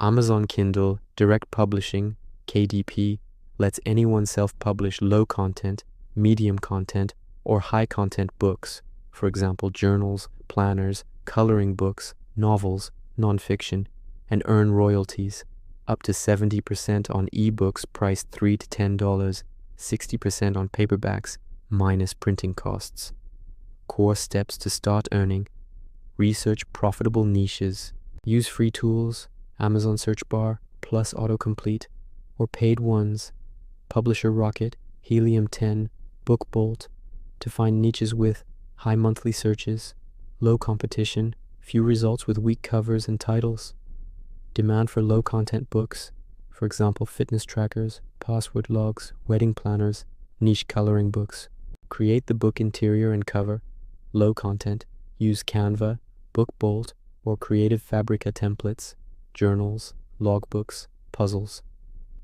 Amazon Kindle Direct Publishing, KDP, lets anyone self-publish low content, medium content, or high content books, for example, journals, planners, coloring books, novels, nonfiction, and earn royalties, up to 70% on ebooks priced $3 to $10, 60% on paperbacks, minus printing costs. Core steps to start earning. Research profitable niches. Use free tools, Amazon search bar, plus autocomplete, or paid ones, Publisher Rocket, Helium 10, BookBolt, to find niches with high monthly searches, low competition, few results with weak covers and titles. Demand for low-content books, for example, fitness trackers, password logs, wedding planners, niche coloring books. Create the book interior and cover. Low content, use Canva, BookBolt, or Creative Fabrica templates, journals, logbooks, puzzles.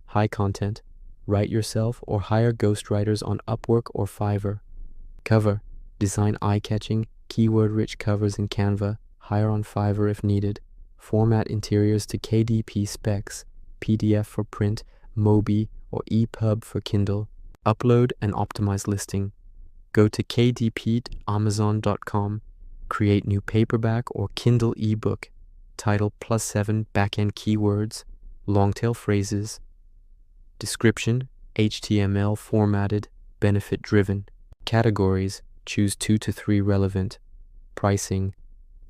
High content, write yourself or hire ghostwriters on Upwork or Fiverr. Cover, design eye-catching, keyword-rich covers in Canva, hire on Fiverr if needed. Format interiors to KDP specs, PDF for print, Mobi, or EPUB for Kindle. Upload and optimize listing. Go to kdp.amazon.com, create new paperback or Kindle ebook, title +7 backend keywords, long-tail phrases, description, HTML formatted, benefit-driven. Categories, choose 2 to 3 relevant. Pricing,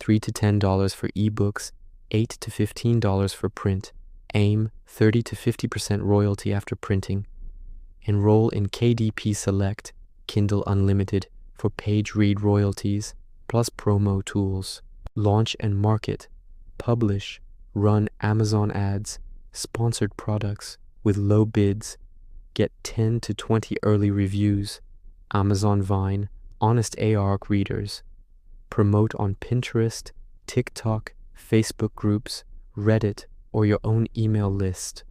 $3 to $10 for ebooks, $8 to $15 for print. Aim, 30 to 50% royalty after printing. Enroll in KDP Select, Kindle Unlimited, for page read royalties, plus promo tools. Launch and market. Publish, run Amazon ads, sponsored products with low bids. Get 10 to 20 early reviews. Amazon Vine, honest ARC readers. Promote on Pinterest, TikTok, Facebook groups, Reddit, or your own email list.